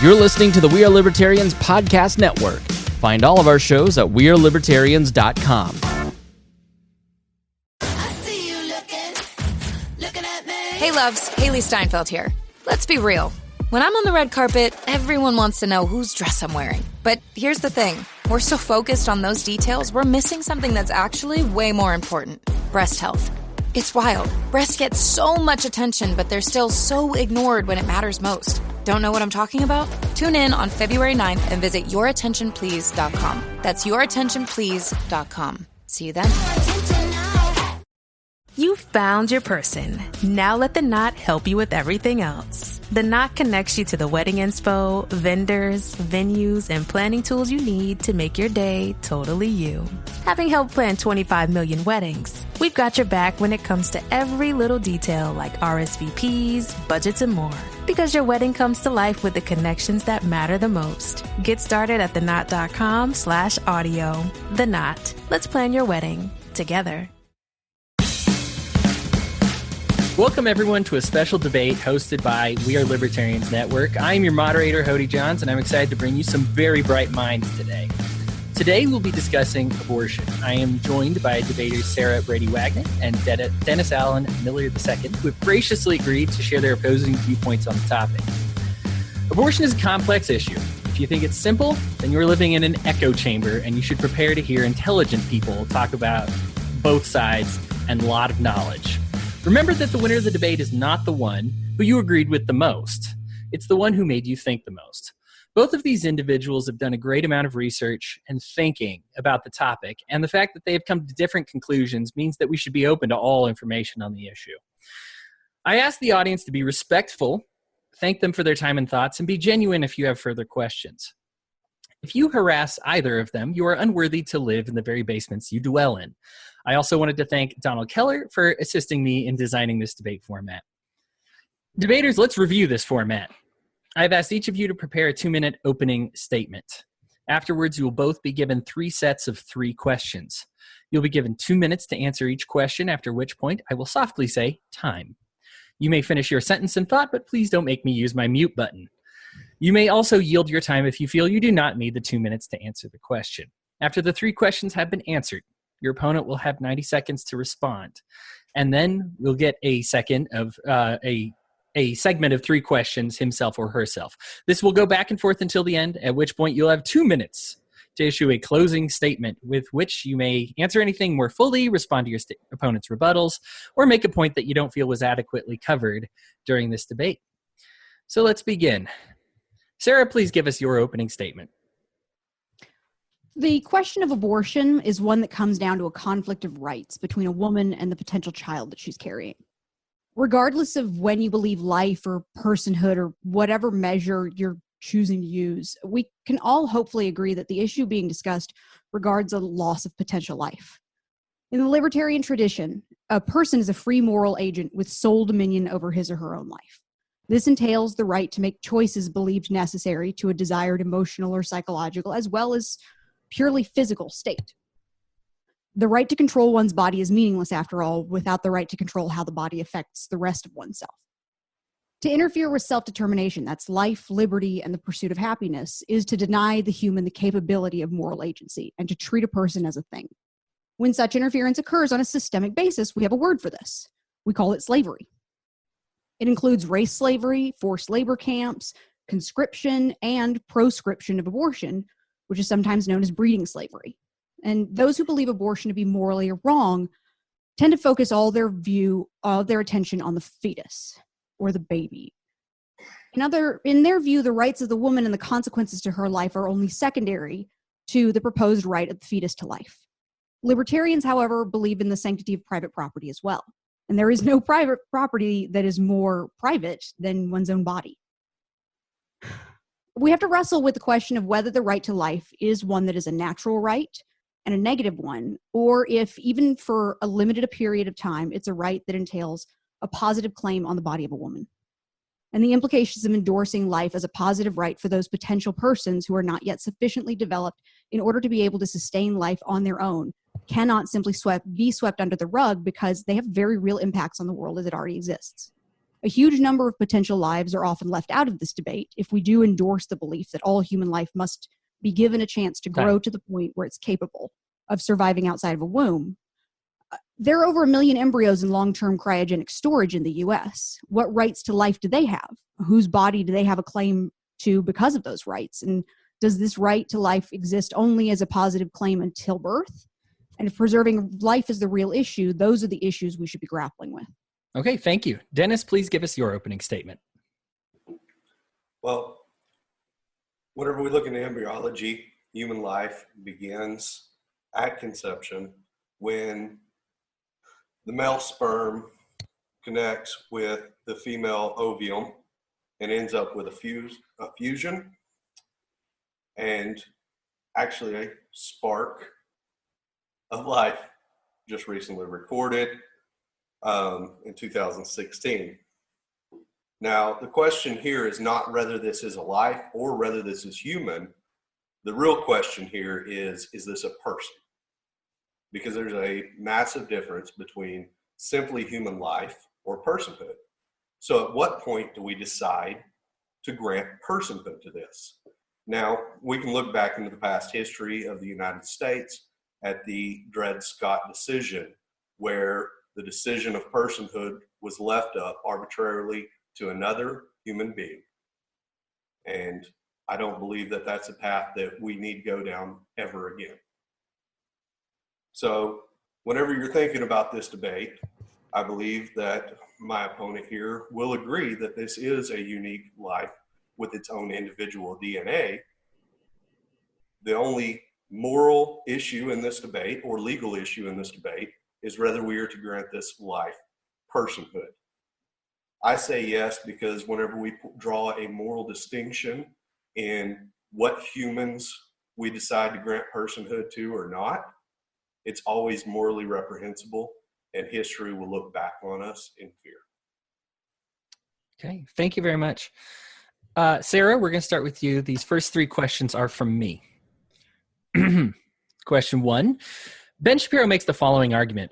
You're listening to the We Are Libertarians podcast network. Find all of our shows at wearelibertarians.com. Hey loves, Haley Steinfeld here. Let's be real. When I'm on the red carpet, everyone wants to know whose dress I'm wearing. But here's the thing. We're so focused on those details, we're missing something that's actually way more important. Breast health. It's wild. Breasts get so much attention, but they're still so ignored when it matters most. Don't know what I'm talking about? Tune in on February 9th and visit yourattentionplease.com. That's yourattentionplease.com. See you then. You found your person. Now let the Knot help you with everything else. The Knot connects you to the wedding inspo, vendors, venues, and planning tools you need to make your day totally you. Having helped plan 25 million weddings, we've got your back when it comes to every little detail like RSVPs, budgets, and more. Because your wedding comes to life with the connections that matter the most. Get started at theknot.com/audio. The Knot. Let's plan your wedding together. Welcome, everyone, to a special debate hosted by We Are Libertarians Network. I'm your moderator, Hodey Johns, and I'm excited to bring you some very bright minds today. Today, we'll be discussing abortion. I am joined by debaters Sarah Brady Wagner and Dennis Allen Miller II, who have graciously agreed to share their opposing viewpoints on the topic. Abortion is a complex issue. If you think it's simple, then you're living in an echo chamber, and you should prepare to hear intelligent people talk about both sides and a lot of knowledge. Remember that the winner of the debate is not the one who you agreed with the most. It's the one who made you think the most. Both of these individuals have done a great amount of research and thinking about the topic, and the fact that they have come to different conclusions means that we should be open to all information on the issue. I ask the audience to be respectful, thank them for their time and thoughts, and be genuine if you have further questions. If you harass either of them, you are unworthy to live in the very basements you dwell in. I also wanted to thank Donald Keller for assisting me in designing this debate format. Debaters, let's review this format. I've asked each of you to prepare a 2-minute opening statement. Afterwards, you will both be given 3 sets of 3 questions. You'll be given 2 minutes to answer each question, after which point I will softly say, time. You may finish your sentence in thought, but please don't make me use my mute button. You may also yield your time if you feel you do not need the 2 minutes to answer the question. After the 3 questions have been answered, your opponent will have 90 seconds to respond. And then we'll get a second of a segment of 3 questions, himself or herself. This will go back and forth until the end, at which point you'll have 2 minutes to issue a closing statement with which you may answer anything more fully, respond to your opponent's rebuttals, or make a point that you don't feel was adequately covered during this debate. So let's begin. Sarah, please give us your opening statement. The question of abortion is one that comes down to a conflict of rights between a woman and the potential child that she's carrying. Regardless of when you believe life or personhood or whatever measure you're choosing to use, we can all hopefully agree that the issue being discussed regards a loss of potential life. In the libertarian tradition, a person is a free moral agent with sole dominion over his or her own life. This entails the right to make choices believed necessary to a desired emotional or psychological, as well as purely physical state. The right to control one's body is meaningless, after all, without the right to control how the body affects the rest of oneself. To interfere with self-determination, that's life, liberty, and the pursuit of happiness, is to deny the human the capability of moral agency and to treat a person as a thing. When such interference occurs on a systemic basis, we have a word for this. We call it slavery. It includes race slavery, forced labor camps, conscription, and proscription of abortion, which is sometimes known as breeding slavery. And those who believe abortion to be morally wrong tend to focus all their attention on the fetus or the baby. In their view, the rights of the woman and the consequences to her life are only secondary to the proposed right of the fetus to life. Libertarians, however, believe in the sanctity of private property as well. And there is no private property that is more private than one's own body. We have to wrestle with the question of whether the right to life is one that is a natural right and a negative one, or if even for a limited period of time, it's a right that entails a positive claim on the body of a woman. And the implications of endorsing life as a positive right for those potential persons who are not yet sufficiently developed in order to be able to sustain life on their own cannot simply be swept under the rug, because they have very real impacts on the world as it already exists. A huge number of potential lives are often left out of this debate if we do endorse the belief that all human life must be given a chance to grow to the point where it's capable of surviving outside of a womb. There are over 1 million embryos in long-term cryogenic storage in the U.S. What rights to life do they have? Whose body do they have a claim to because of those rights? And does this right to life exist only as a positive claim until birth? And if preserving life is the real issue, those are the issues we should be grappling with. Okay, thank you. Dennis, please give us your opening statement. Well, whenever we look into embryology, human life begins at conception when the male sperm connects with the female ovum and ends up with a fusion and actually a spark of life just recently recorded in 2016. Now, the question here is not whether this is a life or whether this is human. The real question here is this a person? Because there's a massive difference between simply human life or personhood. So at what point do we decide to grant personhood to this? Now, we can look back into the past history of the United States at the Dred Scott decision, where the decision of personhood was left up arbitrarily to another human being. And I don't believe that that's a path that we need to go down ever again. So whenever you're thinking about this debate, I believe that my opponent here will agree that this is a unique life with its own individual DNA. The only moral issue in this debate or legal issue in this debate is whether we are to grant this life personhood. I say yes because whenever we draw a moral distinction in what humans we decide to grant personhood to or not, it's always morally reprehensible, and history will look back on us in fear. Okay, thank you very much. Sarah, we're going to start with you. These first 3 questions are from me. Question 1. Ben Shapiro makes the following argument.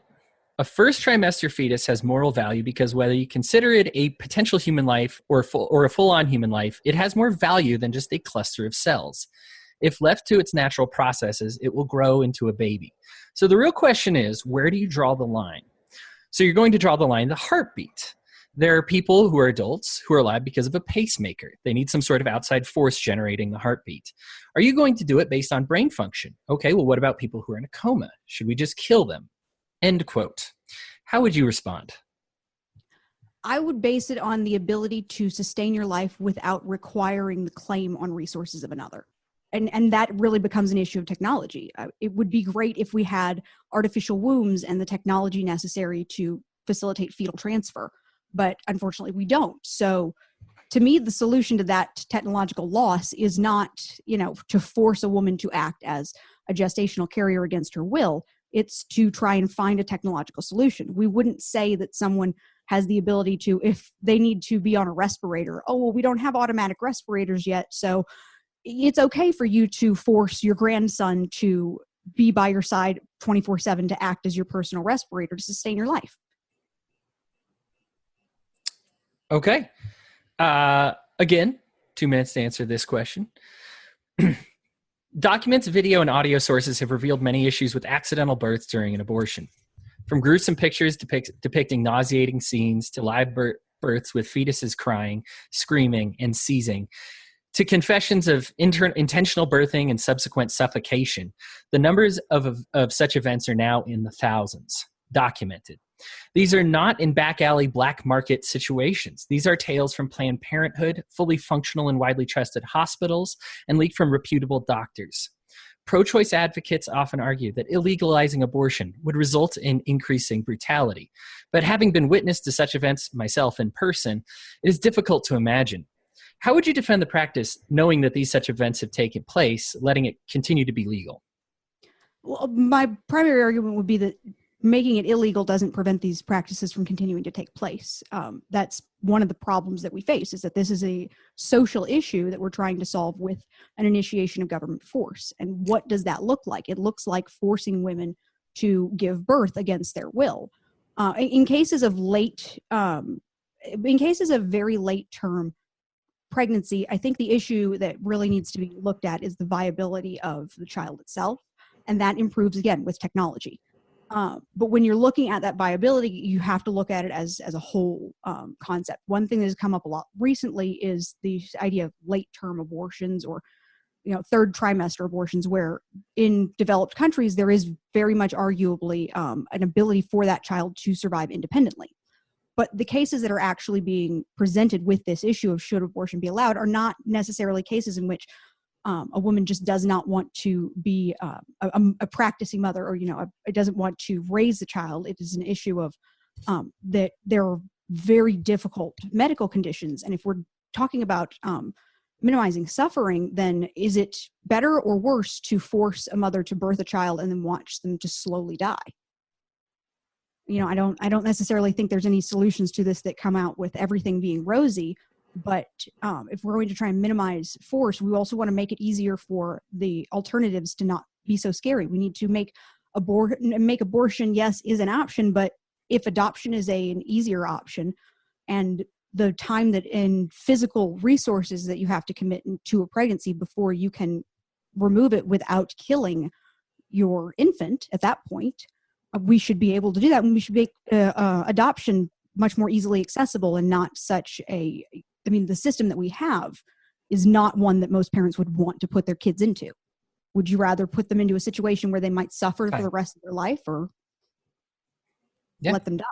A first trimester fetus has moral value because whether you consider it a potential human life or a full-on human life, it has more value than just a cluster of cells. If left to its natural processes, it will grow into a baby. So the real question is, where do you draw the line? So you're going to draw the line, the heartbeat. There are people who are adults who are alive because of a pacemaker. They need some sort of outside force generating the heartbeat. Are you going to do it based on brain function? Okay, well, what about people who are in a coma? Should we just kill them? End quote. How would you respond? I would base it on the ability to sustain your life without requiring the claim on resources of another. And that really becomes an issue of technology. It would be great if we had artificial wombs and the technology necessary to facilitate fetal transfer, but unfortunately we don't. So to me, the solution to that technological loss is not, to force a woman to act as a gestational carrier against her will. It's to try and find a technological solution. We wouldn't say that someone has the ability to, if they need to be on a respirator, oh, well, we don't have automatic respirators yet, so it's okay for you to force your grandson to be by your side 24/7 to act as your personal respirator to sustain your life. Okay. Again, 2 minutes to answer this question. Documents, video, and audio sources have revealed many issues with accidental births during an abortion. From gruesome pictures depicting nauseating scenes to live births with fetuses crying, screaming, and seizing, to confessions of intentional birthing and subsequent suffocation, the numbers of such events are now in the thousands, documented. These are not in back alley black market situations. These are tales from Planned Parenthood, fully functional and widely trusted hospitals, and leaked from reputable doctors. Pro-choice advocates often argue that illegalizing abortion would result in increasing brutality. But having been witness to such events myself in person, it is difficult to imagine. How would you defend the practice knowing that these such events have taken place, letting it continue to be legal? Well, my primary argument would be that making it illegal doesn't prevent these practices from continuing to take place. That's one of the problems that we face, is that this is a social issue that we're trying to solve with an initiation of government force. And what does that look like? It looks like forcing women to give birth against their will. In cases of late in cases of very late term pregnancy, I think the issue that really needs to be looked at is the viability of the child itself. And that improves, again, with technology. But when you're looking at that viability, you have to look at it as a whole concept. One thing that has come up a lot recently is the idea of late-term abortions, or third trimester abortions, where in developed countries there is very much arguably an ability for that child to survive independently. But the cases that are actually being presented with this issue of should abortion be allowed are not necessarily cases in which a woman just does not want to be a practicing mother, or it doesn't want to raise the child. It is an issue of that there are very difficult medical conditions, and if we're talking about minimizing suffering, then is it better or worse to force a mother to birth a child and then watch them just slowly die? I don't necessarily think there's any solutions to this that come out with everything being rosy. But if we're going to try and minimize force, we also want to make it easier for the alternatives to not be so scary. We need to make abortion, yes, is an option, but if adoption is an easier option, and the time that in physical resources that you have to commit to a pregnancy before you can remove it without killing your infant at that point, we should be able to do that. And we should make adoption much more easily accessible, and not such the system that we have is not one that most parents would want to put their kids into. Would you rather put them into a situation where they might suffer for the rest of their life, or let them die?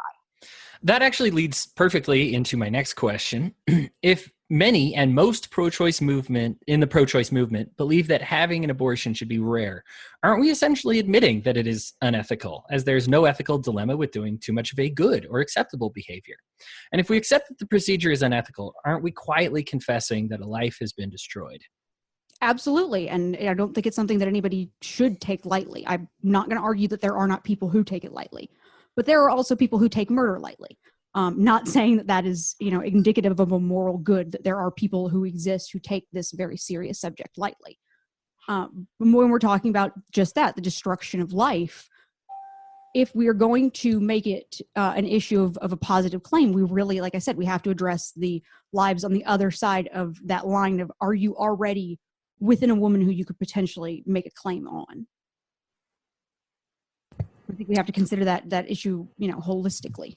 That actually leads perfectly into my next question. If many and most pro-choice movement believe that having an abortion should be rare, aren't we essentially admitting that it is unethical, as there's no ethical dilemma with doing too much of a good or acceptable behavior? And if we accept that the procedure is unethical, aren't we quietly confessing that a life has been destroyed? Absolutely. And I don't think it's something that anybody should take lightly. I'm not going to argue that there are not people who take it lightly, but there are also people who take murder lightly. Not saying that is, indicative of a moral good, that there are people who exist who take this very serious subject lightly. When we're talking about just that, the destruction of life, if we are going to make it an issue of a positive claim, we really, like I said, we have to address the lives on the other side of that line of, are you already within a woman who you could potentially make a claim on? I think we have to consider that issue, holistically.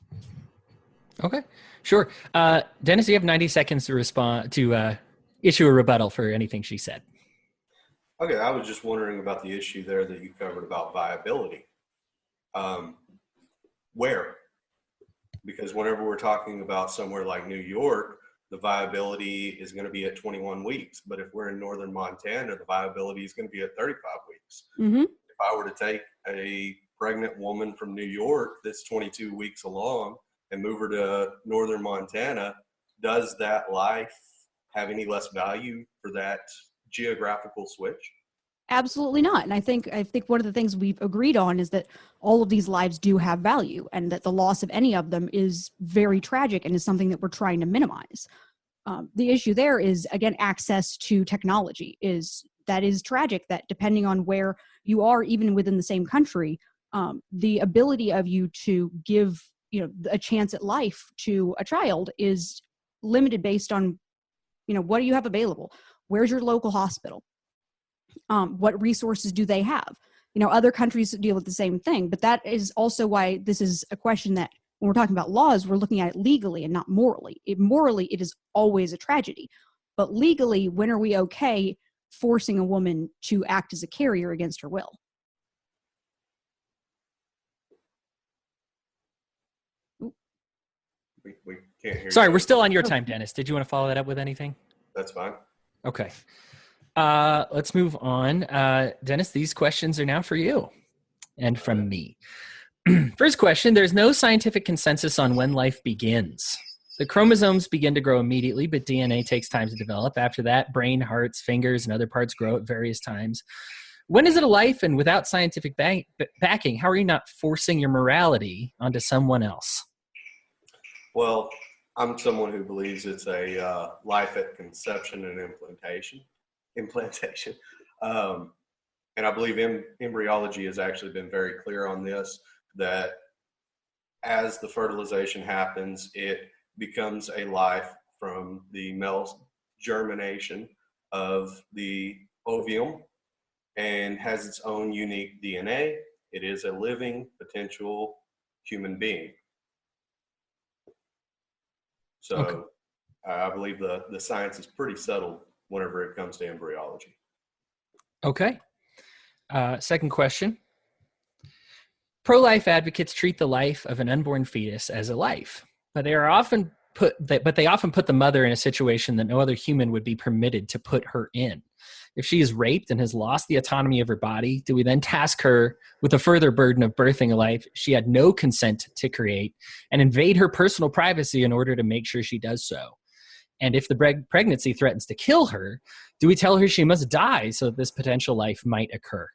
Okay, sure. Dennis, you have 90 seconds to respond, to issue a rebuttal for anything she said. Okay, I was just wondering about the issue there that you covered about viability. Where? Because whenever we're talking about somewhere like New York, the viability is going to be at 21 weeks. But if we're in northern Montana, the viability is going to be at 35 weeks. Mm-hmm. If I were to take a pregnant woman from New York that's 22 weeks along and move her to northern Montana, does that life have any less value for that geographical switch? Absolutely not. And I think one of the things we've agreed on is that all of these lives do have value, and that the loss of any of them is very tragic and is something that we're trying to minimize. The issue there is, again, access to technology is tragic, that depending on where you are, even within the same country, the ability of you to give a chance at life to a child is limited based on what do you have available, where's your local hospital, what resources do they have. Other countries deal with the same thing, but that is also why this is a question that when we're talking about laws, we're looking at it legally and not morally. Morally, it is always a tragedy, but legally, when are we okay forcing a woman to act as a carrier against her will? We can't hear. Sorry, we're still on your time, Dennis. Did you want to follow that up with anything? That's fine. Okay. Let's move on. Dennis, these questions are now for you and from me. First question, there's no scientific consensus on when life begins. The chromosomes begin to grow immediately, but DNA takes time to develop. After that, brain, hearts, fingers, and other parts grow at various times. When is it a life? And without scientific backing, how are you not forcing your morality onto someone else? Well, I'm someone who believes it's a life at conception and implantation. And I believe embryology has actually been very clear on this, that as the fertilization happens, it becomes a life from the male germination of the ovum and has its own unique DNA. It is a living potential human being. So Okay. I believe the science is pretty settled whenever it comes to embryology. Okay. Second question. Pro-life advocates treat the life of an unborn fetus as a life, but they often put the mother in a situation that no other human would be permitted to put her in. If she is raped and has lost the autonomy of her body, do we then task her with the further burden of birthing a life she had no consent to create and invade her personal privacy in order to make sure she does so? And if the pregnancy threatens to kill her, do we tell her she must die so that this potential life might occur?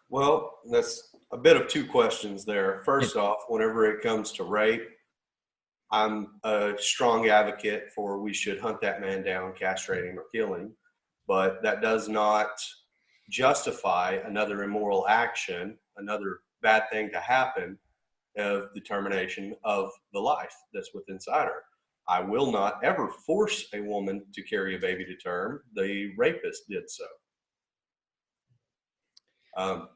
Well, that's a bit of two questions there. First off, whenever it comes to rape, I'm a strong advocate for we should hunt that man down, castrate him, or kill him. But that does not justify another immoral action, another bad thing to happen of the termination of the life that's within inside her. I will not ever force a woman to carry a baby to term. The rapist did so.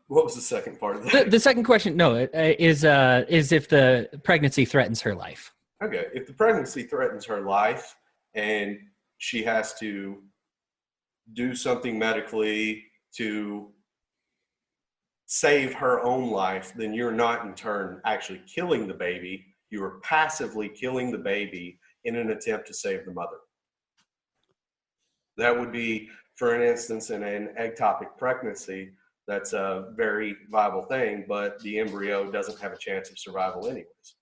What was the second part of that? The second question, is if the pregnancy threatens her life. Okay, if the pregnancy threatens her life and she has to do something medically to save her own life, then you're not in turn actually killing the baby. You are passively killing the baby in an attempt to save the mother. That would be, for an instance, in an ectopic pregnancy, that's a very viable thing, but the embryo doesn't have a chance of survival anyways.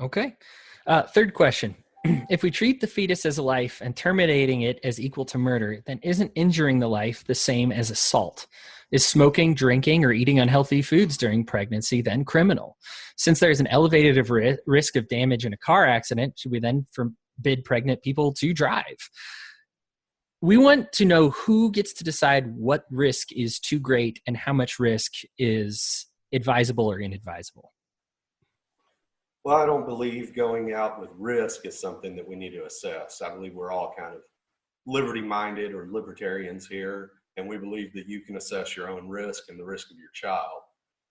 Okay. Third question. If we treat the fetus as a life and terminating it as equal to murder, then isn't injuring the life the same as assault? Is smoking, drinking, or eating unhealthy foods during pregnancy then criminal? Since there's an elevated risk of damage in a car accident, should we then forbid pregnant people to drive? We want to know who gets to decide what risk is too great and how much risk is advisable or inadvisable. Well, I don't believe going out with risk is something that we need to assess. I believe we're all kind of liberty-minded or libertarians here, and we believe that you can assess your own risk and the risk of your child.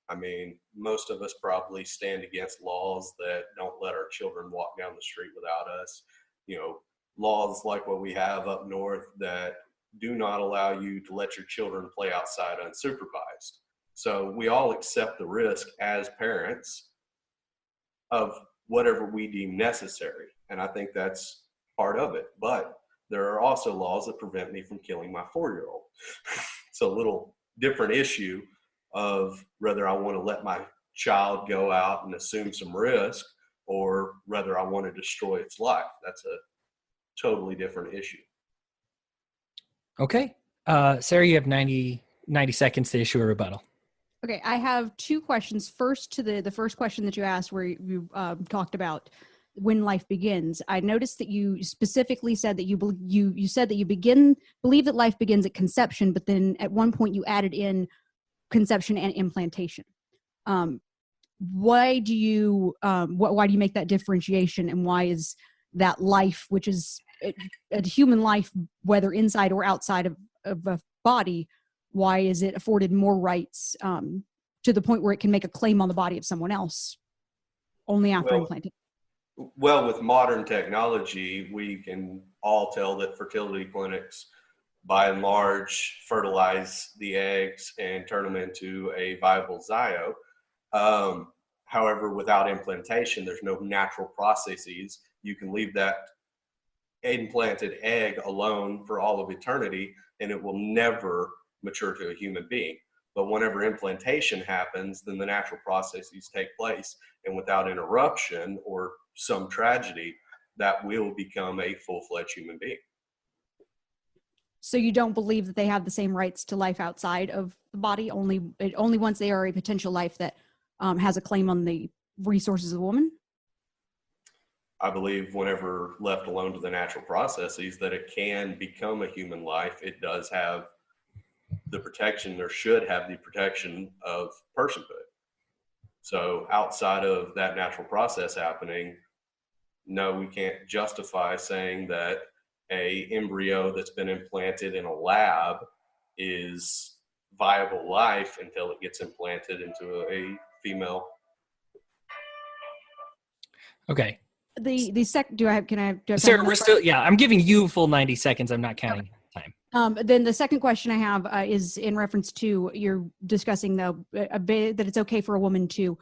I mean, most of us probably stand against laws that don't let our children walk down the street without us. You know, laws like what we have up north that do not allow you to let your children play outside unsupervised. So we all accept the risk as parents of whatever we deem necessary. And I think that's part of it. But there are also laws that prevent me from killing my 4-year-old. It's a little different issue of whether I want to let my child go out and assume some risk or whether I want to destroy its life. That's a totally different issue. Okay. Sarah, you have 90 seconds to issue a rebuttal. Okay, I have two questions. First, to the first question that you asked, where you talked about when life begins. I noticed that you specifically said that you said that you believe that life begins at conception, but then at one point you added in conception and implantation. Why do you make that differentiation, and why is that life, which is a human life, whether inside or outside of a body, why is it afforded more rights to the point where it can make a claim on the body of someone else only after implanting? Well, with modern technology, we can all tell that fertility clinics, by and large, fertilize the eggs and turn them into a viable zygote. However, without implantation, there's no natural processes. You can leave that implanted egg alone for all of eternity, and it will never mature to a human being. But whenever implantation happens, then the natural processes take place, and without interruption or some tragedy, that will become a full-fledged human being. So you don't believe that they have the same rights to life outside of the body, only once they are a potential life that has a claim on the resources of a woman? I believe whenever left alone to the natural processes, that it can become a human life. It does have the protection, or should have the protection, of personhood. So outside of that natural process happening, no, we can't justify saying that a embryo that's been implanted in a lab is viable life until it gets implanted into a female. Okay. The second, Sarah, we're still, I'm giving you full 90 seconds. I'm not counting time. Then the second question I have is in reference to you're discussing that it's okay for a woman to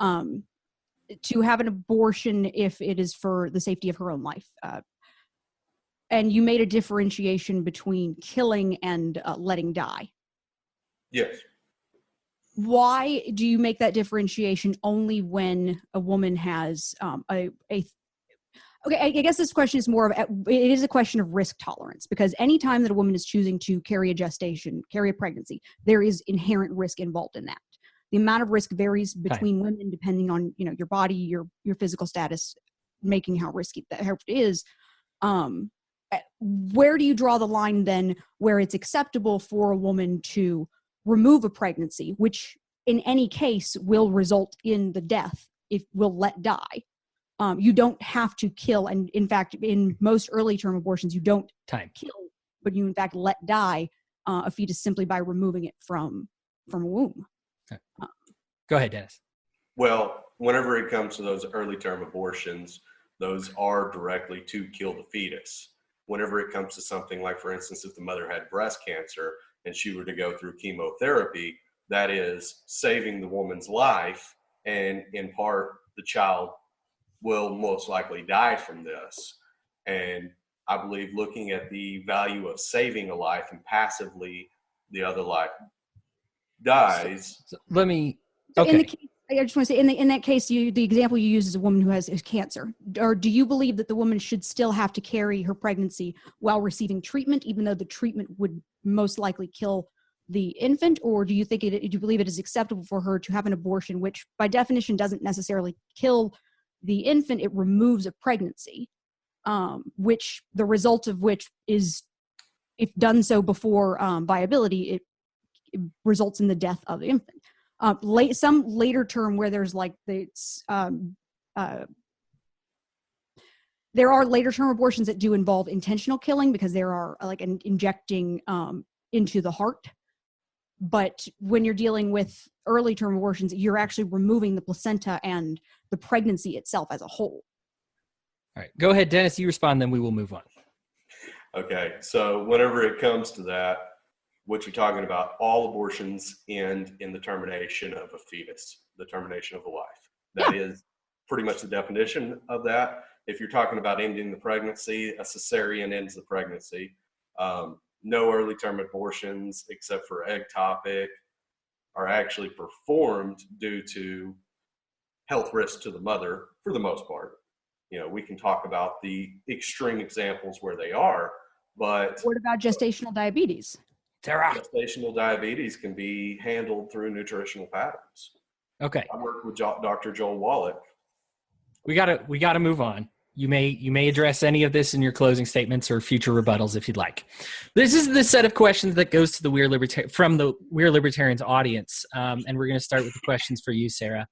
have an abortion if it is for the safety of her own life. And you made a differentiation between killing and letting die. Yes. Why do you make that differentiation only when a woman has okay, I guess this question is it is a question of risk tolerance, because anytime that a woman is choosing to carry a pregnancy, there is inherent risk involved in that. The amount of risk varies between women depending on, your body, your physical status, making how risky that is. Where do you draw the line then where it's acceptable for a woman to remove a pregnancy, which in any case will result in the death if will let die? You don't have to kill. And in fact, in most early term abortions, you don't kill, but you in fact let die a fetus simply by removing it from a womb. Okay. Go ahead, Dennis. Well, whenever it comes to those early term abortions, those are directly to kill the fetus. Whenever it comes to something like, for instance, if the mother had breast cancer and she were to go through chemotherapy, that is saving the woman's life, and in part, the child will most likely die from this. And I believe looking at the value of saving a life and passively the other life dies. I just want to say, in that case, the example you use is a woman who has cancer. Or do you believe that the woman should still have to carry her pregnancy while receiving treatment, even though the treatment would most likely kill the infant? Or do you believe it is acceptable for her to have an abortion, which by definition doesn't necessarily kill the infant, it removes a pregnancy, which the result of which is, if done so before viability, it results in the death of the infant. Some later term where there's there are later term abortions that do involve intentional killing, because there are injecting into the heart. But when you're dealing with early term abortions, you're actually removing the placenta and the pregnancy itself as a whole. All right, go ahead, Dennis. You respond, then we will move on. Okay, so whenever it comes to that, what you're talking about, all abortions end in the termination of a fetus, the termination of a life. That is pretty much the definition of that. If you're talking about ending the pregnancy, a cesarean ends the pregnancy. No early term abortions, except for ectopic, are actually performed due to health risks to the mother for the most part. We can talk about the extreme examples where they are, but what about gestational diabetes? Sarah. Gestational diabetes can be handled through nutritional patterns. Okay. I work with Dr. Joel Wallach. We gotta move on. You may address any of this in your closing statements or future rebuttals if you'd like. This is the set of questions that goes to the from the We're Libertarians audience, and we're going to start with the questions for you, Sarah.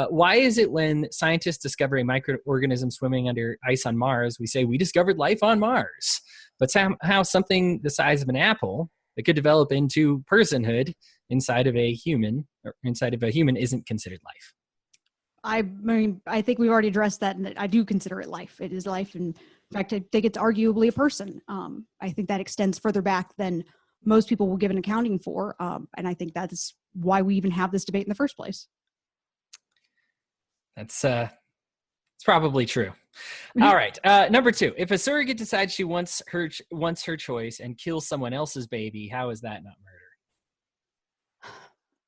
Why is it when scientists discover a microorganism swimming under ice on Mars, we say we discovered life on Mars, but somehow something the size of an apple that could develop into personhood inside of a human isn't considered life? I mean, I think we've already addressed that, and I do consider it life. It is life. And in fact, I think it's arguably a person. I think that extends further back than most people will give an accounting for. And I think that is why we even have this debate in the first place. It's probably true. All right. Number 2, if a surrogate decides she wants her choice and kills someone else's baby, how is that not murder?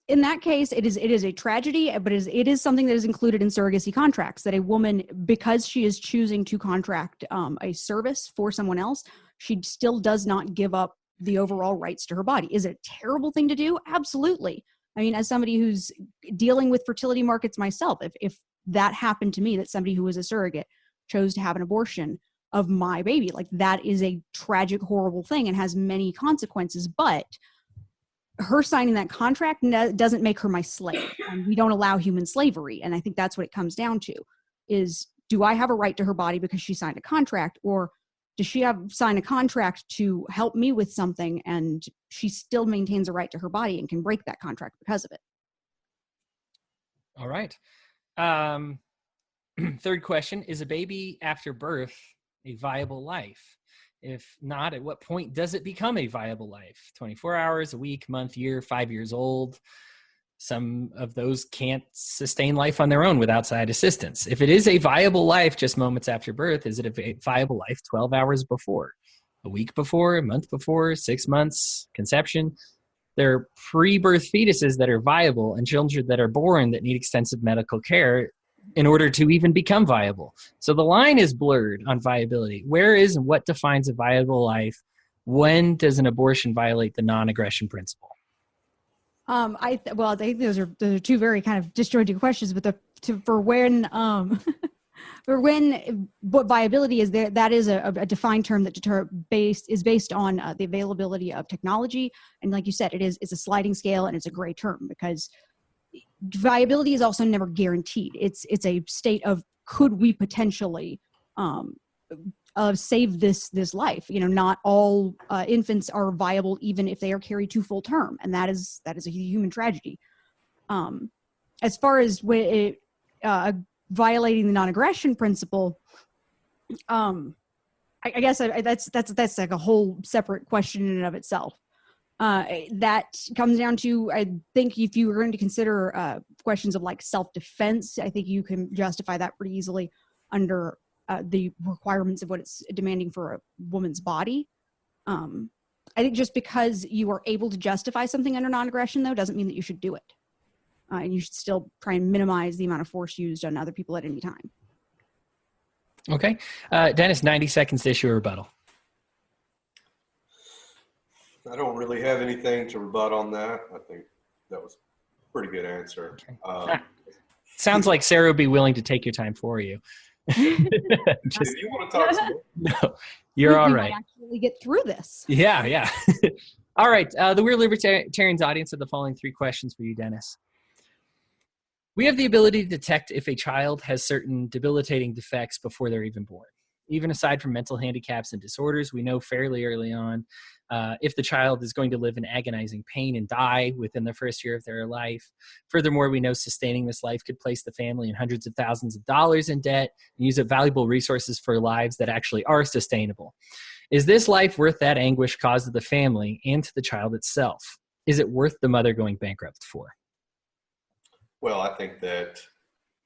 In that case, it is a tragedy, but it is something that is included in surrogacy contracts, that a woman, because she is choosing to contract a service for someone else, she still does not give up the overall rights to her body. Is it a terrible thing to do? Absolutely. I mean, as somebody who's dealing with fertility markets myself, if that happened to me, that somebody who was a surrogate chose to have an abortion of my baby, that is a tragic, horrible thing and has many consequences. But her signing that contract doesn't make her my slave. And we don't allow human slavery. And I think that's what it comes down to is, do I have a right to her body because she signed a contract, or does she sign a contract to help me with something and she still maintains a right to her body and can break that contract because of it? All right. Third question, is a baby after birth a viable life? If not, at what point does it become a viable life? 24 hours, a week, month, year, 5 years old? Some of those can't sustain life on their own with outside assistance. If it is a viable life just moments after birth, is it a viable life 12 hours before, a week before, a month before, 6 months, conception? There are pre-birth fetuses that are viable and children that are born that need extensive medical care in order to even become viable. So the line is blurred on viability. Where is and what defines a viable life? When does an abortion violate the non-aggression principle? I think those are two very kind of disjointed questions, but for when what viability is there, that is a defined term that is based on the availability of technology. And like you said, it's a sliding scale and it's a gray term because viability is also never guaranteed. It's a state of, could we potentially save this life? Not all infants are viable, even if they are carried to full term, and that is a human tragedy. As far as violating the non-aggression principle, I guess that's like a whole separate question in and of itself. That comes down to, I think, if you were going to consider questions of like self-defense, I think you can justify that pretty easily under the requirements of what it's demanding for a woman's body. I think just because you are able to justify something under non-aggression, though, doesn't mean that you should do it. And you should still try and minimize the amount of force used on other people at any time. Okay. Dennis, 90 seconds to issue a rebuttal. I don't really have anything to rebut on that. I think that was a pretty good answer. Okay. Sounds like Sarah would be willing to take your time for you. If you want to talk some more. No, you're all right. We might actually get through this. Yeah. All right. The Weird Libertarians audience have the following 3 questions for you, Dennis. We have the ability to detect if a child has certain debilitating defects before they're even born. Even aside from mental handicaps and disorders, we know fairly early on if the child is going to live in agonizing pain and die within the first year of their life. Furthermore, we know sustaining this life could place the family in hundreds of thousands of dollars in debt and use up valuable resources for lives that actually are sustainable. Is this life worth that anguish caused to the family and to the child itself? Is it worth the mother going bankrupt for? Well, I think that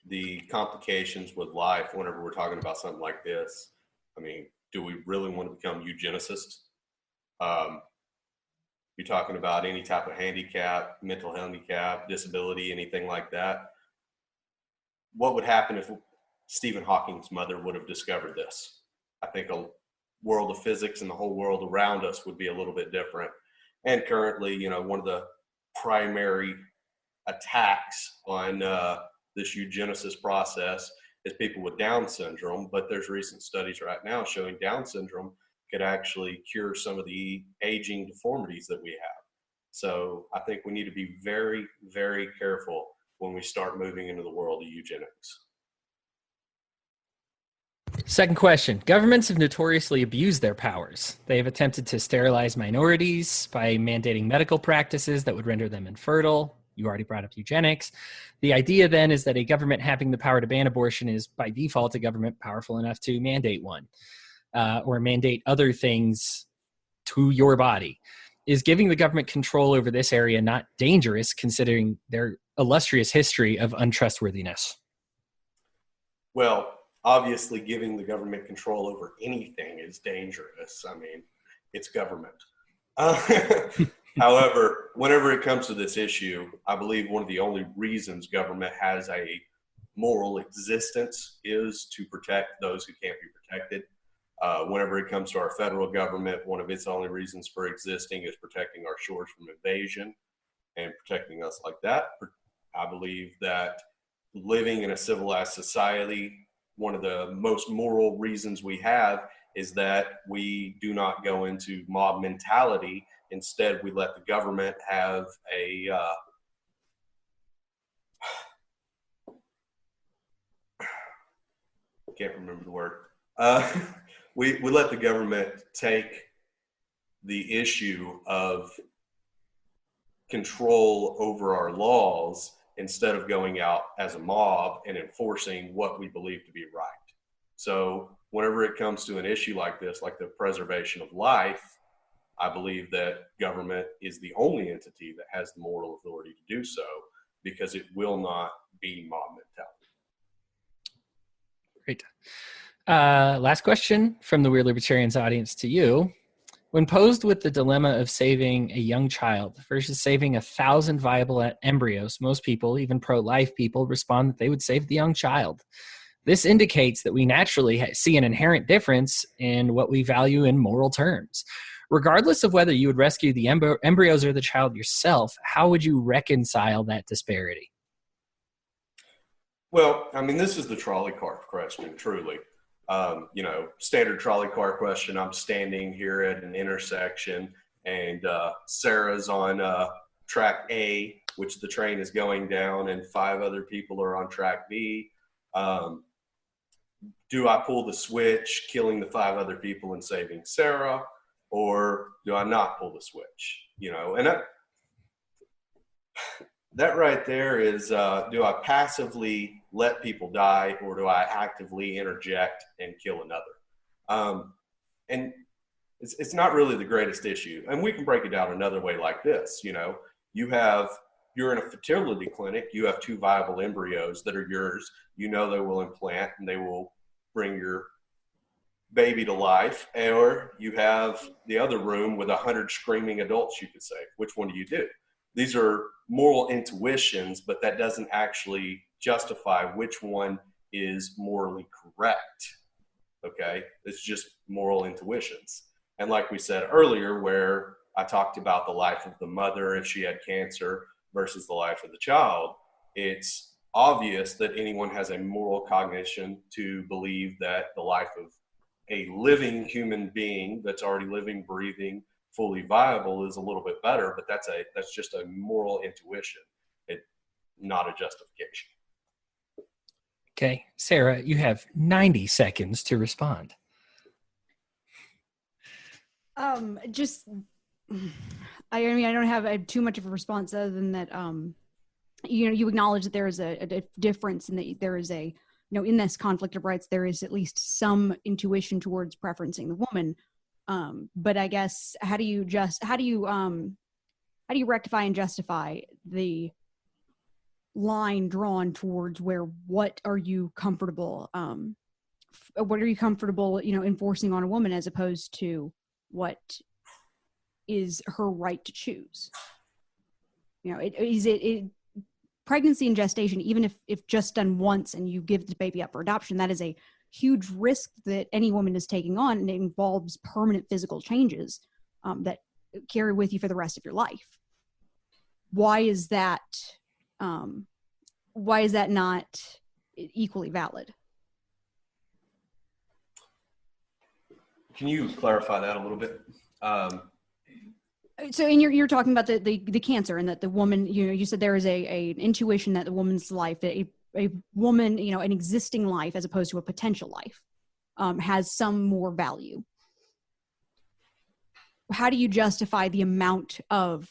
the complications with life, whenever we're talking about something like this, I mean, do we really want to become eugenicists? You're talking about any type of handicap, mental handicap, disability, anything like that. What would happen if Stephen Hawking's mother would have discovered this? I think a world of physics and the whole world around us would be a little bit different. And currently, one of the primary attacks on this eugenesis process is people with Down syndrome, but there's recent studies right now showing Down syndrome could actually cure some of the aging deformities that we have. So I think we need to be very, very careful when we start moving into the world of eugenics. Second question. Governments have notoriously abused their powers. They have attempted to sterilize minorities by mandating medical practices that would render them infertile. You already brought up eugenics. The idea then is that a government having the power to ban abortion is by default a government powerful enough to mandate one or mandate other things to your body. Is giving the government control over this area not dangerous considering their illustrious history of untrustworthiness? Well, obviously giving the government control over anything is dangerous. I mean, it's government. However, whenever it comes to this issue, I believe one of the only reasons government has a moral existence is to protect those who can't be protected. Whenever it comes to our federal government, one of its only reasons for existing is protecting our shores from invasion and protecting us like that. I believe that living in a civilized society, one of the most moral reasons we have is that we do not go into mob mentality. Instead, we let the government have a can't remember the word. We let the government take the issue of control over our laws instead of going out as a mob and enforcing what we believe to be right. So whenever it comes to an issue like this, like the preservation of life, I believe that government is the only entity that has the moral authority to do so, because it will not be mob mentality. Great. Last question from the Weird Libertarians audience to you. When posed with the dilemma of saving a young child versus saving 1,000 viable embryos, most people, even pro-life people, respond that they would save the young child. This indicates that we naturally see an inherent difference in what we value in moral terms. Regardless of whether you would rescue the embryos or the child yourself, how would you reconcile that disparity? Well, I mean, this is the trolley car question, truly. Standard trolley car question. I'm standing here at an intersection and Sarah's on track A, which the train is going down, and 5 other people are on track B. Do I pull the switch, killing the 5 other people and saving Sarah, or do I not pull the switch? And that right there is, do I passively let people die, or do I actively interject and kill another? And it's not really the greatest issue. And we can break it down another way like this. You're in a fertility clinic, you have 2 viable embryos that are yours. They will implant and they will bring your baby to life. Or you have the other room with 100 screaming adults you could save. Which one do you do? These are moral intuitions, but that doesn't actually justify which one is morally correct. Okay? It's just moral intuitions. And like we said earlier, where I talked about the life of the mother if she had cancer versus the life of the child, it's obvious that anyone has a moral cognition to believe that the life of a living human being that's already living, breathing, fully viable is a little bit better, but that's just a moral intuition. It's not a justification. Okay, Sarah, you have 90 seconds to respond. I don't have too much of a response other than that. You acknowledge that there is a difference, and that there is in this conflict of rights, there is at least some intuition towards preferencing the woman. But I guess how do you rectify and justify the line drawn towards what are you comfortable enforcing on a woman as opposed to what is her right to choose? Pregnancy and gestation, even if just done once and you give the baby up for adoption, that is a huge risk that any woman is taking on, and it involves permanent physical changes that carry with you for the rest of your life. Why is that not equally valid? Can you clarify that a little bit? So, and you're talking about the cancer, and that the woman, you said there is an intuition that the woman's life, a woman, an existing life as opposed to a potential life, has some more value. How do you justify the amount that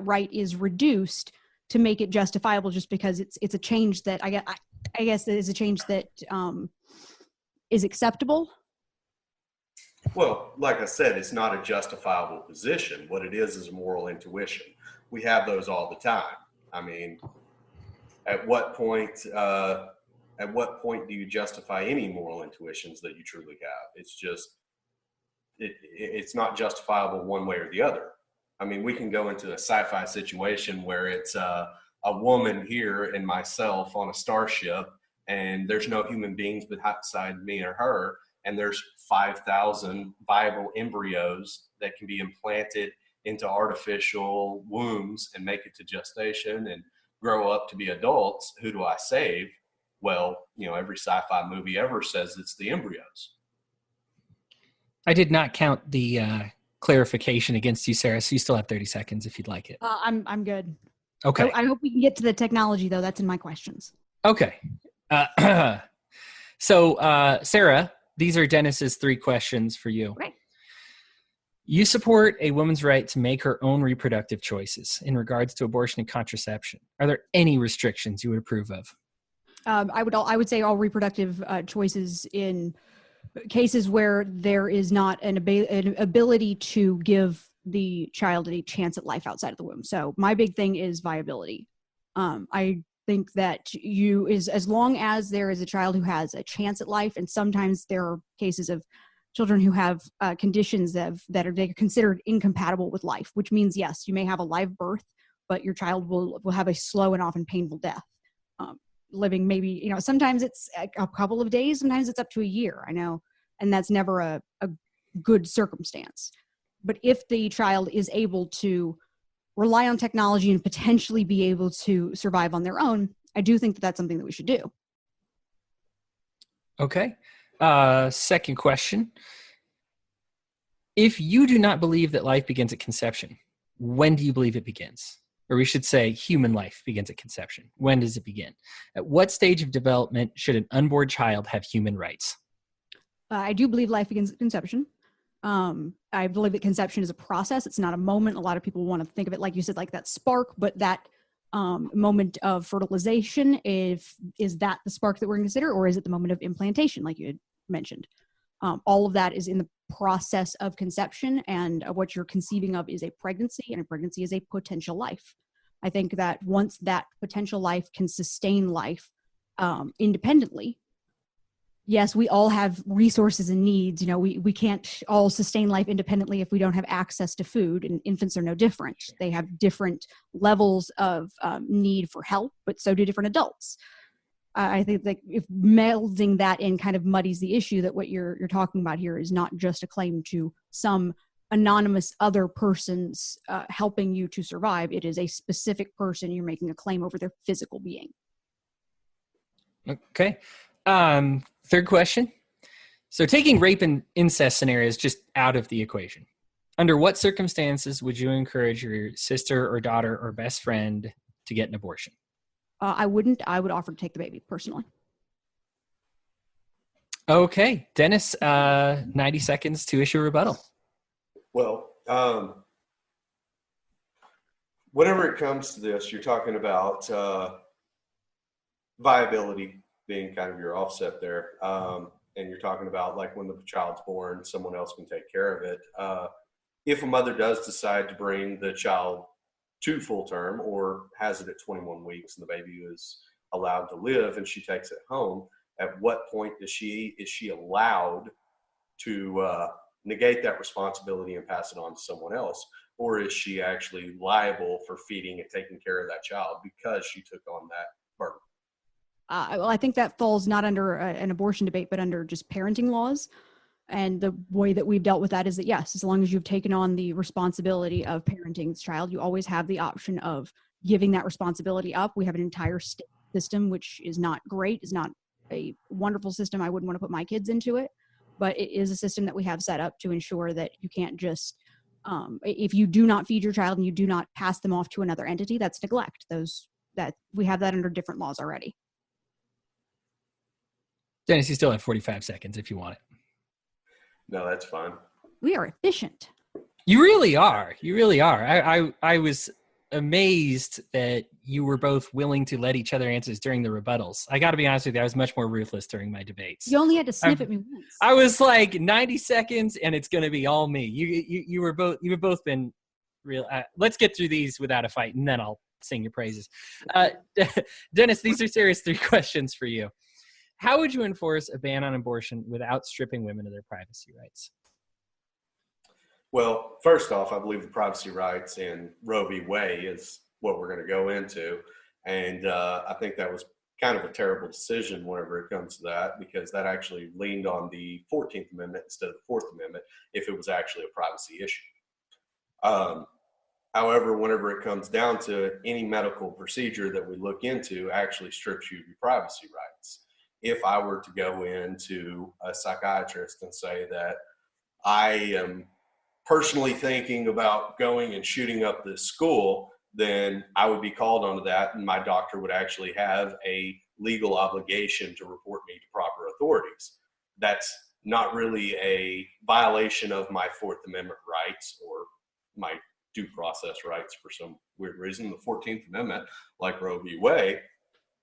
right is reduced to make it justifiable, just because it's a change that I guess is a change that is acceptable? Well, like I said, it's not a justifiable position. What it is a moral intuition. We have those all the time. I mean, at what point do you justify any moral intuitions that you truly have? It's just, it's not justifiable one way or the other. I mean, we can go into a sci-fi situation where it's a woman here and myself on a starship, and there's no human beings beside me or her, and there's 5,000 viable embryos that can be implanted into artificial wombs and make it to gestation and grow up to be adults. Who do I save? Well, every sci-fi movie ever says it's the embryos. I did not count the clarification against you, Sarah, so you still have 30 seconds if you'd like it. I'm good. Okay. I hope we can get to the technology, though. That's in my questions. Okay. So, Sarah, these are Dennis's 3 questions for you. Okay. You support a woman's right to make her own reproductive choices in regards to abortion and contraception. Are there any restrictions you would approve of? I would say all reproductive choices in cases where there is not an ability to give the child a chance at life outside of the womb. So my big thing is viability. I think that as long as there is a child who has a chance at life, and sometimes there are cases of children who have conditions that are considered incompatible with life, which means, yes, you may have a live birth, but your child will have a slow and often painful death. Living maybe, sometimes it's a couple of days, sometimes it's up to a year, I know, and that's never a good circumstance. But if the child is able to rely on technology and potentially be able to survive on their own, I do think that that's something that we should do. Okay. Second question. If you do not believe that life begins at conception, when do you believe it begins? Or we should say human life begins at conception. When does it begin? At what stage of development should an unborn child have human rights? I do believe life begins at conception. I believe that conception is a process. It's not a moment. A lot of people want to think of it, like you said, like that spark, but that moment of fertilization, is that the spark that we're going to consider, or is it the moment of implantation, like you had mentioned? All of that is in the process of conception, and what you're conceiving of is a pregnancy, and a pregnancy is a potential life. I think that once that potential life can sustain life independently, yes, we all have resources and needs. We can't all sustain life independently if we don't have access to food, and infants are no different. They have different levels of need for help, but so do different adults. I think that if melding that in kind of muddies the issue, that what you're talking about here is not just a claim to some anonymous other person's helping you to survive. It is a specific person. You're making a claim over their physical being. Okay. Third question. So taking rape and incest scenarios just out of the equation, under what circumstances would you encourage your sister or daughter or best friend to get an abortion? I wouldn't. I would offer to take the baby personally. Okay. Dennis, 90 seconds to issue a rebuttal. Well, whenever it comes to this, you're talking about viability being kind of your offset there. And you're talking about, like, when the child's born, someone else can take care of it. If a mother does decide to bring the child to full term, or has it at 21 weeks and the baby is allowed to live and she takes it home, at what point is she allowed to negate that responsibility and pass it on to someone else? Or is she actually liable for feeding and taking care of that child because she took on that burden? Well, I think that falls not under an abortion debate, but under just parenting laws. And the way that we've dealt with that is that, yes, as long as you've taken on the responsibility of parenting this child, you always have the option of giving that responsibility up. We have an entire state system, which is not great, is not a wonderful system. I wouldn't want to put my kids into it, but it is a system that we have set up to ensure that you can't just, if you do not feed your child and you do not pass them off to another entity, that's neglect. That we have that under different laws already. Dennis, you still have 45 seconds if you want it. No, that's fine. We are efficient. You really are. You really are. I was amazed that you were both willing to let each other answer during the rebuttals. I got to be honest with you, I was much more ruthless during my debates. You only had to sniff at me once. I was like 90 seconds, and it's going to be all me. You were both. You've both been real. Let's get through these without a fight, and then I'll sing your praises. Dennis, these are serious 3 questions for you. How would you enforce a ban on abortion without stripping women of their privacy rights? Well, first off, I believe the privacy rights in Roe v. Wade is what we're going to go into. And I think that was kind of a terrible decision whenever it comes to that, because that actually leaned on the 14th Amendment instead of the 4th Amendment if it was actually a privacy issue. However, whenever it comes down to it, any medical procedure that we look into actually strips you of your privacy rights. If I were to go into a psychiatrist and say that I am personally thinking about going and shooting up this school, then I would be called onto that, and my doctor would actually have a legal obligation to report me to proper authorities. That's not really a violation of my Fourth Amendment rights or my due process rights for some weird reason. The 14th Amendment, like Roe v. Wade,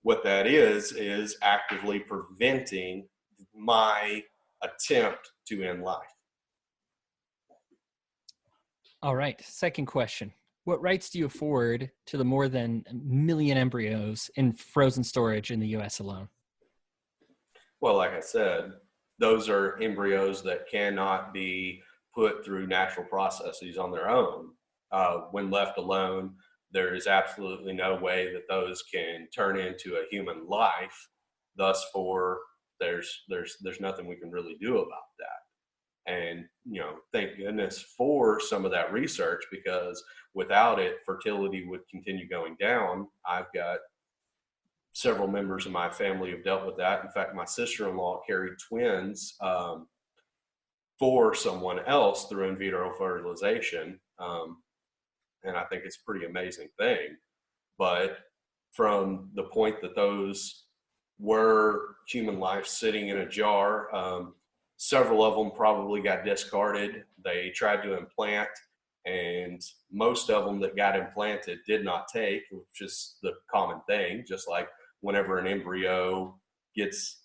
what that is actively preventing my attempt to end life. All right. Second question. What rights do you afford to the more than 1 million embryos in frozen storage in the U.S. alone? Well, like I said, those are embryos that cannot be put through natural processes on their own. When left alone, there is absolutely no way that those can turn into a human life. Thus, there's nothing we can really do about that. And, thank goodness for some of that research, because without it, fertility would continue going down. I've got several members of my family who've dealt with that. In fact, my sister-in-law carried twins for someone else through in vitro fertilization. And I think it's a pretty amazing thing. But from the point that those were human life sitting in a jar, several of them probably got discarded. They tried to implant, and most of them that got implanted did not take, which is the common thing. Just like whenever an embryo gets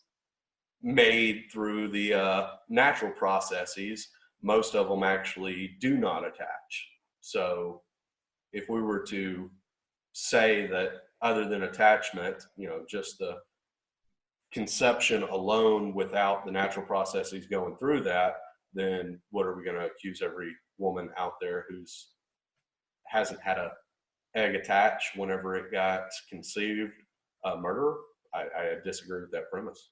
made through the natural processes, most of them actually do not attach. So if we were to say that other than attachment, just the conception alone without the natural processes going through that, then what are we going to accuse every woman out there who's hasn't had a egg attached whenever it got conceived, a murderer? I disagree with that premise.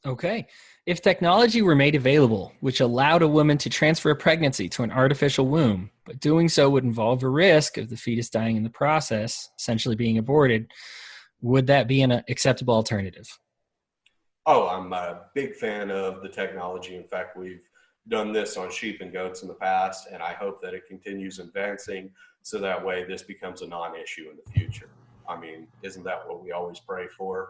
Okay. If technology were made available, which allowed a woman to transfer a pregnancy to an artificial womb, but doing so would involve a risk of the fetus dying in the process, essentially being aborted, would that be an acceptable alternative? Oh, I'm a big fan of the technology. In fact, we've done this on sheep and goats in the past, and I hope that it continues advancing so that way this becomes a non-issue in the future. I mean, isn't that what we always pray for?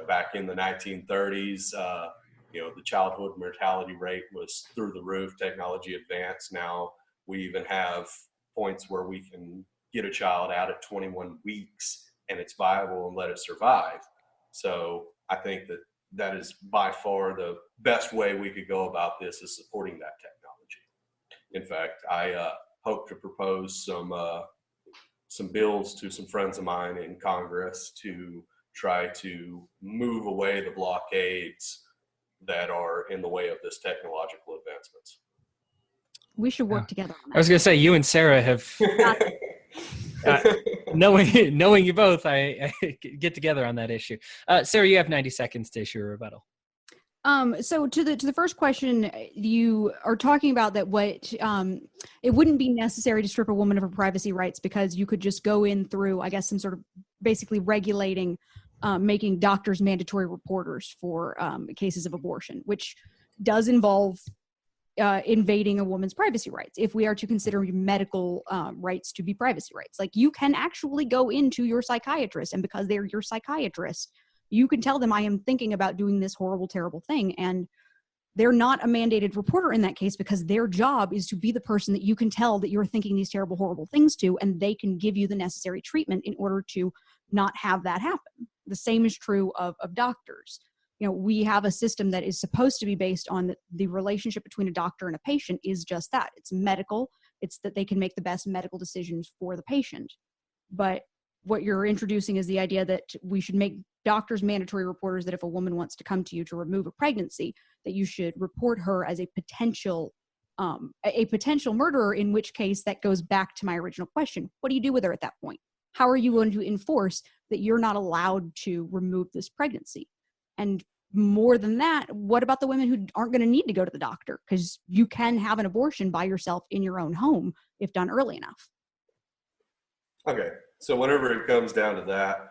Back in the 1930s, the childhood mortality rate was through the roof. Technology advanced. Now we even have points where we can get a child out at 21 weeks and it's viable and let it survive. So I think that is by far the best way we could go about this, is supporting that technology. In fact, I hope to propose some bills to some friends of mine in Congress to try to move away the blockades that are in the way of this technological advancements. We should work together on that. I was going to say, you and Sarah have, knowing you both, I get together on that issue. Sarah, you have 90 seconds to issue a rebuttal. So to the first question, you are talking about that it wouldn't be necessary to strip a woman of her privacy rights because you could just go in through, I guess, some sort of basically regulating, making doctors mandatory reporters for cases of abortion, which does involve invading a woman's privacy rights. If we are to consider medical rights to be privacy rights, like you can actually go into your psychiatrist, and because they're your psychiatrist, you can tell them, I am thinking about doing this horrible, terrible thing. And they're not a mandated reporter in that case, because their job is to be the person that you can tell that you're thinking these terrible, horrible things to, and they can give you the necessary treatment in order to not have that happen. The same is true of doctors. We have a system that is supposed to be based on the relationship between a doctor and a patient is just that. It's medical. It's that they can make the best medical decisions for the patient. But what you're introducing is the idea that we should make doctors mandatory reporters, that if a woman wants to come to you to remove a pregnancy, that you should report her as a potential murderer, in which case that goes back to my original question. What do you do with her at that point? How are you going to enforce that you're not allowed to remove this pregnancy? And more than that, what about the women who aren't going to need to go to the doctor? Because you can have an abortion by yourself in your own home. if done early enough. Okay, so whenever it comes down to that,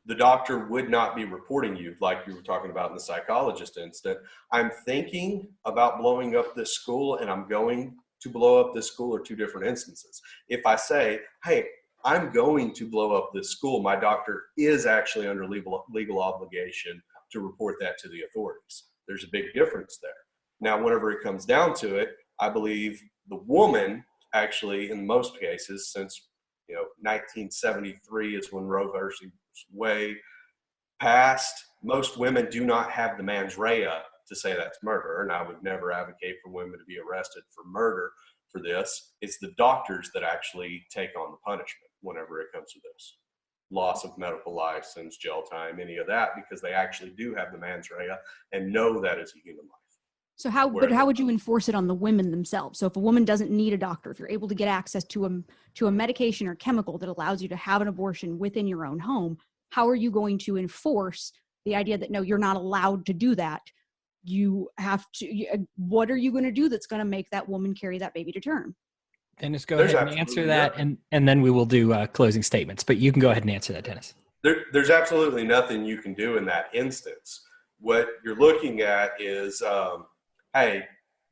the doctor would not be reporting you like you were talking about in the psychologist instant. I'm thinking about blowing up this school and I'm going to blow up this school are two different instances. If I say, hey, I'm going to blow up this school, my doctor is actually under legal obligation to report that to the authorities. There's a big difference there. Now, whenever it comes down to it, I believe the woman actually, in most cases, since 1973 is when Roe versus Wade passed, most women do not have the mens rea to say that's murder, and I would never advocate for women to be arrested for murder for this. It's the doctors that actually take on the punishment whenever it comes to this. Loss of medical license, jail time, any of that, because they actually do have the mens rea and know that is a human life. So how would you enforce it on the women themselves? So if a woman doesn't need a doctor, if you're able to get access to a medication or chemical that allows you to have an abortion within your own home, how are you going to enforce the idea that, no, you're not allowed to do that? You have to, what are you going to do that's going to make that woman carry that baby to term? Dennis, go ahead and answer that, and then we will do closing statements. But you can go ahead and answer that, Dennis. There's absolutely nothing you can do in that instance. What you're looking at is, hey,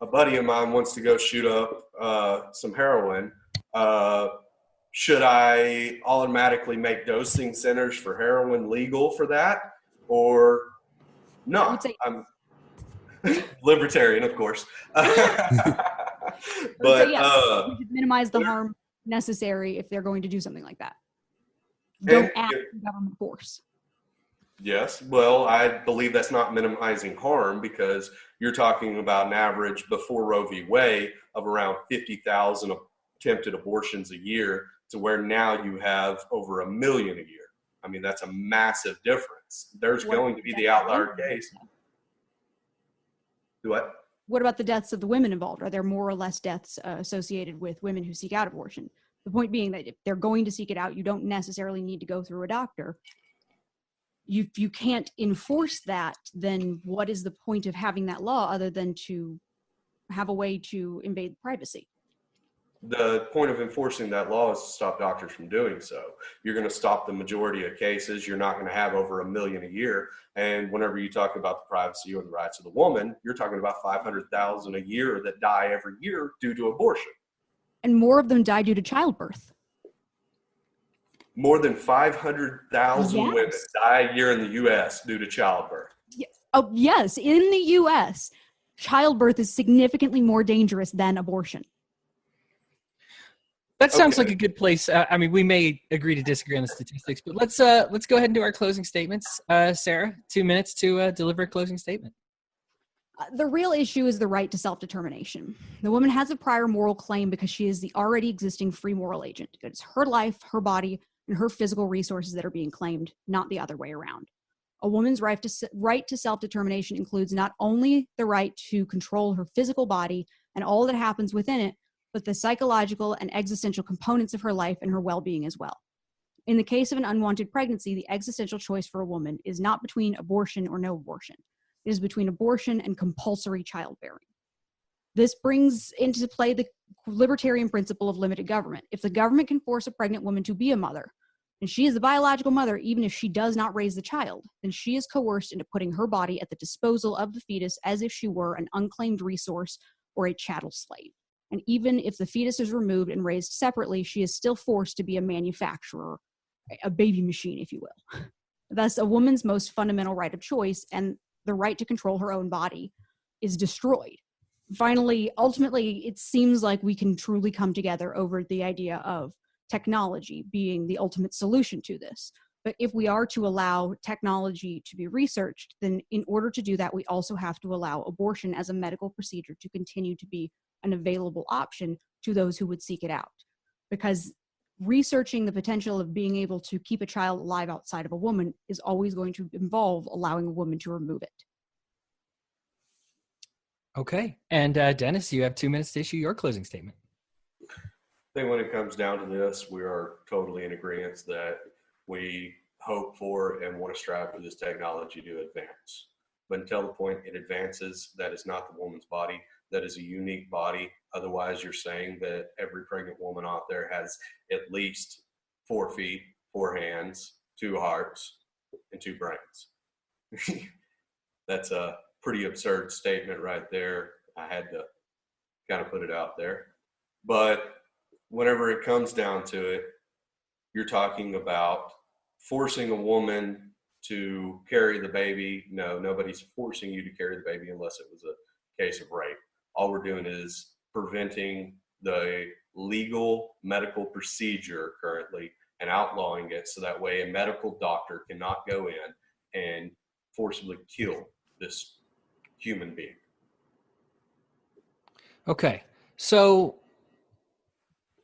a buddy of mine wants to go shoot up some heroin. Should I automatically make dosing centers for heroin legal for that? Or no? I'm libertarian, of course. But we should minimize the harm necessary if they're going to do something like that. Don't act government force. Yes, well, I believe that's not minimizing harm, because you're talking about an average before Roe v. Wade of around 50,000 attempted abortions a year to where now you have over 1 million a year. I mean, that's a massive difference. There's going to be the outlier case. What? What about the deaths of the women involved? Are there more or less deaths associated with women who seek out abortion? The point being that if they're going to seek it out, you don't necessarily need to go through a doctor. If you can't enforce that, then what is the point of having that law other than to have a way to invade privacy? The point of enforcing that law is to stop doctors from doing so. You're going to stop the majority of cases. You're not going to have over 1 million a year. And whenever you talk about the privacy or the rights of the woman, you're talking about 500,000 a year that die every year due to abortion. And more of them die due to childbirth. More than 500,000 women die a year in the U.S. due to childbirth. Oh, yes. In the U.S., childbirth is significantly more dangerous than abortion. That sounds like a good place. I mean, we may agree to disagree on the statistics, but let's go ahead and do our closing statements. Sarah, 2 minutes to deliver a closing statement. The real issue is the right to self-determination. The woman has a prior moral claim because she is the already existing free moral agent. It's her life, her body, and her physical resources that are being claimed, not the other way around. A woman's right to self-determination includes not only the right to control her physical body and all that happens within it, but the psychological and existential components of her life and her well-being as well. In the case of an unwanted pregnancy, the existential choice for a woman is not between abortion or no abortion. It is between abortion and compulsory childbearing. This brings into play the libertarian principle of limited government. If the government can force a pregnant woman to be a mother, and she is the biological mother even if she does not raise the child, then she is coerced into putting her body at the disposal of the fetus as if she were an unclaimed resource or a chattel slave. And even if the fetus is removed and raised separately, she is still forced to be a manufacturer, a baby machine, if you will. Thus, a woman's most fundamental right of choice and the right to control her own body is destroyed. Finally, ultimately, it seems like we can truly come together over the idea of technology being the ultimate solution to this. But if we are to allow technology to be researched, then in order to do that, we also have to allow abortion as a medical procedure to continue to be an available option to those who would seek it out. Because researching the potential of being able to keep a child alive outside of a woman is always going to involve allowing a woman to remove it. Okay. And Dennis, you have 2 minutes to issue your closing statement. I think when it comes down to this, we are totally in agreement that we hope for and want to strive for this technology to advance. But until the point it advances, that is not the woman's body, that is a unique body. Otherwise, you're saying that every pregnant woman out there has at least 4 feet, 4 hands, 2 hearts, and 2 brains. That's a pretty absurd statement right there. I had to kind of put it out there. But whenever it comes down to it, you're talking about forcing a woman to carry the baby. No, nobody's forcing you to carry the baby unless it was a case of rape. All we're doing is preventing the legal medical procedure currently and outlawing it, so that way a medical doctor cannot go in and forcibly kill this human being. Okay, so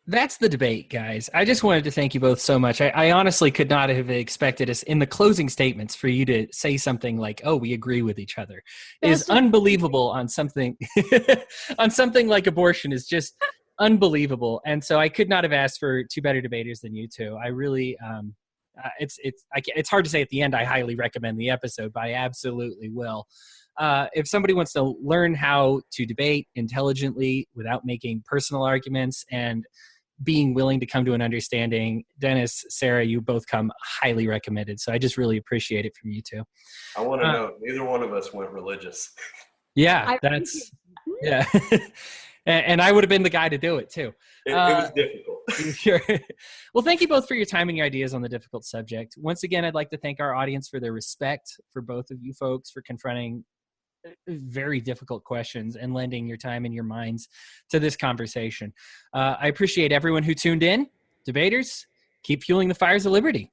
that's the debate, guys. I just wanted to thank you both so much. I honestly could not have expected us in the closing statements for you to say something like, "Oh, we agree with each other." It is unbelievable on something on something like abortion is just unbelievable. And so I could not have asked for 2 better debaters than you two. I really, it's hard to say at the end. I highly recommend the episode, but I absolutely will. If somebody wants to learn how to debate intelligently without making personal arguments and being willing to come to an understanding, Dennis, Sarah, you both come highly recommended. So I just really appreciate it from you two. I want to know, neither one of us went religious. Yeah, yeah. And I would have been the guy to do it too. It was difficult. Sure. Well, thank you both for your time and your ideas on the difficult subject. Once again, I'd like to thank our audience for their respect for both of you folks for confronting very difficult questions and lending your time and your minds to this conversation. I appreciate everyone who tuned in. Debaters, keep fueling the fires of liberty.